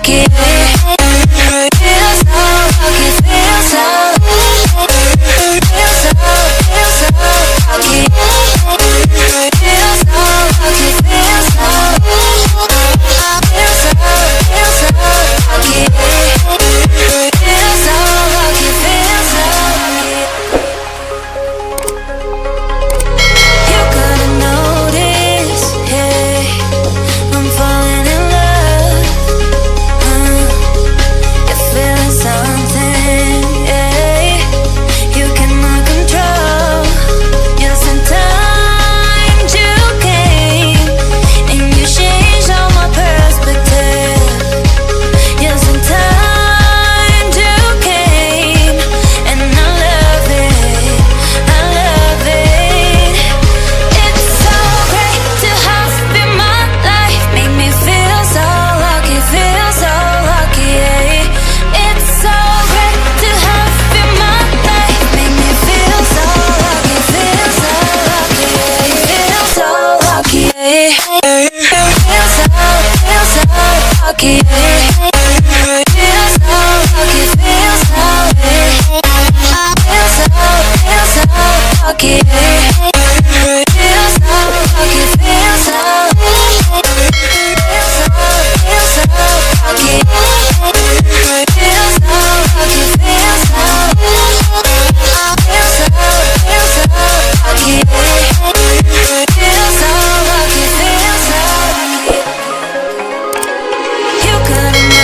lucky. Feel so lucky, feel so lucky. Feel so lucky. Feel so lucky, feel so lucky. Feel so lucky. Feel so lucky, feel so lucky. You gotta notice, yeah, I'm falling in love. You're feeling something, yeah, you cannot control. Yes, sometimes you came and you changed all my perspective. Yes, sometimes you came and I love it, I love it. It's so great to have you in my life, make me feel so lucky, yeah. It's so great to have you in my life, make me feel so lucky, feel so lucky, yeah. Feel so lucky, yeah. Feel so lucky, feel so lucky, yeah. Feel so lucky, feel so lucky. Feel so lucky, feel so lucky. Feel so lucky, feel so lucky. You couldn't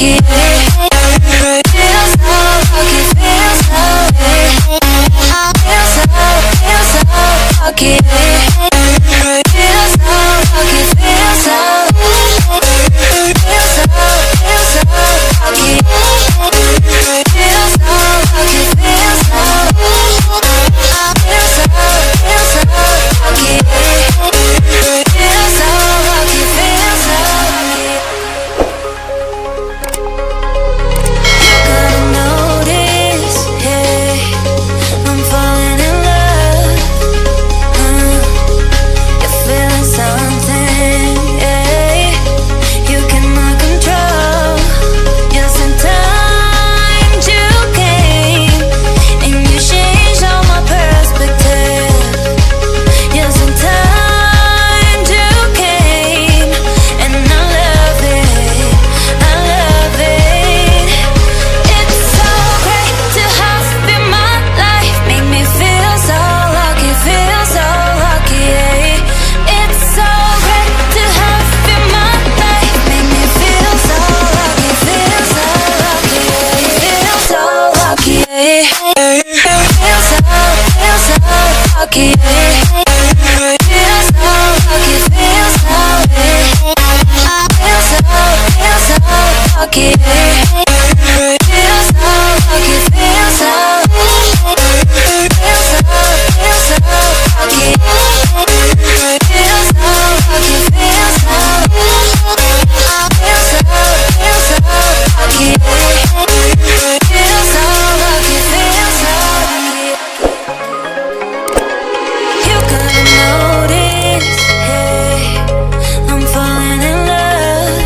lucky. Feel so lucky, feel so lucky. Feel so lucky, feel so lucky. Feel so lucky, feel so lucky. Feel so lucky, feel so lucky. You gotta notice, yeah, I'm falling in love. You're feeling something, yeah, you cannot control. Yes, sometimes you came and you changed all my perspective. Yes, sometimes you came and I love it, I love it. It's so great to have you in my life, make me feel so lucky, feel so lucky. It's so great to have you in my life, make me feel so lucky, feel so lucky, feel so lucky. Feel so lucky. Feel so lucky, feel so lucky. Feel so lucky, feel so lucky. Feel so lucky, feel so lucky. Feel so lucky, feel so lucky. You gotta notice, hey, I'm falling in love.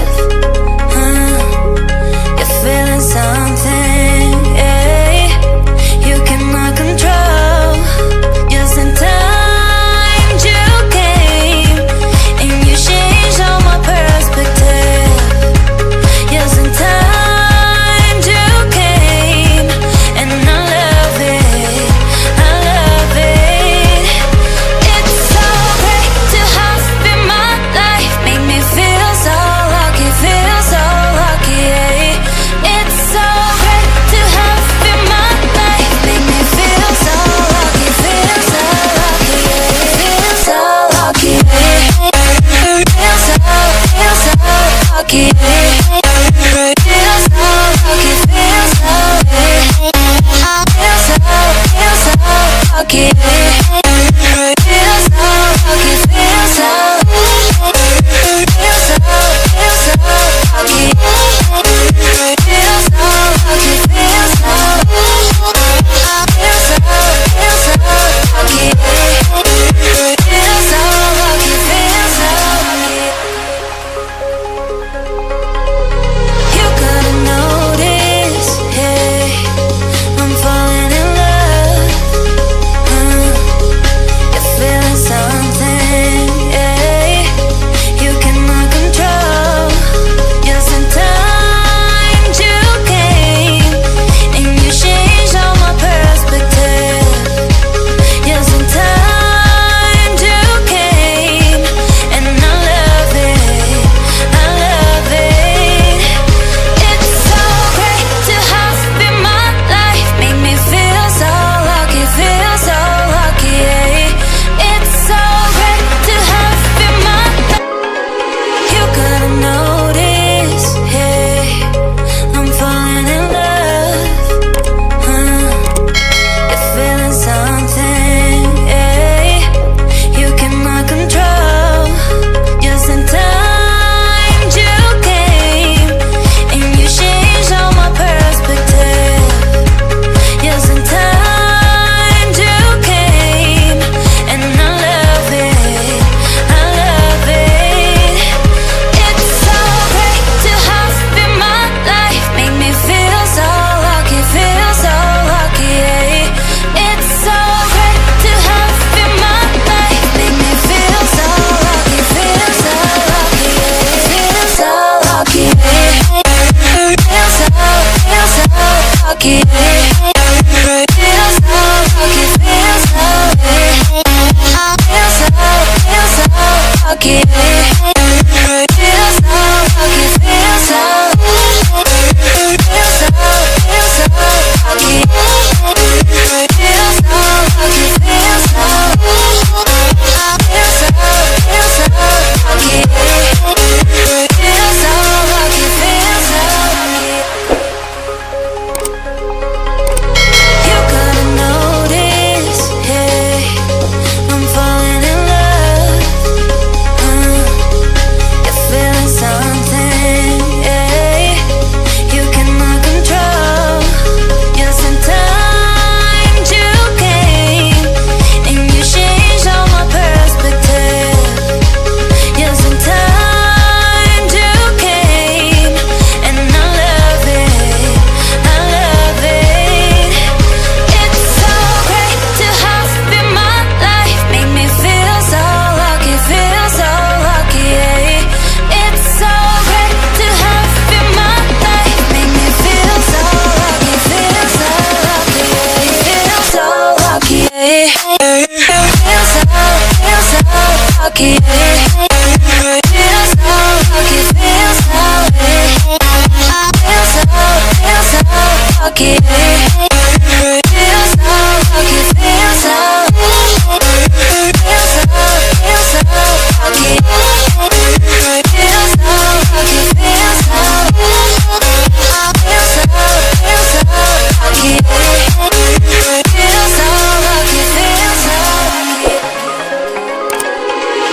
lucky. Feel so lucky, feel so lucky. Feel so lucky, feel so lucky. Feel so lucky, feel so lucky. Feel so lucky, feel so lucky.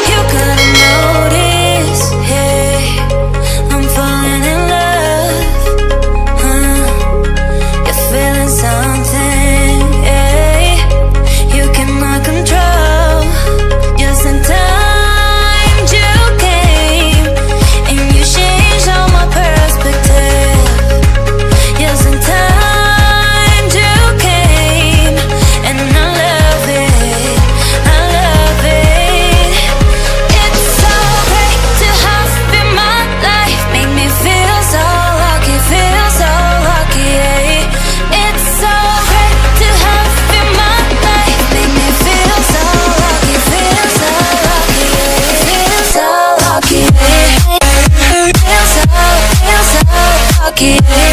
You couldn't notice, hey, I'm falling in love, You're feeling something, hey, you cannot control. Just in time you came, and you changed all my perspective. Just in time you came, and I love it, I love it. It's so great to have you in my life, make me feel so lucky, yeah. It's so great to have you in my life, make me feel so lucky, yeah. Feel so lucky, yeah. Feel so lucky, yeah.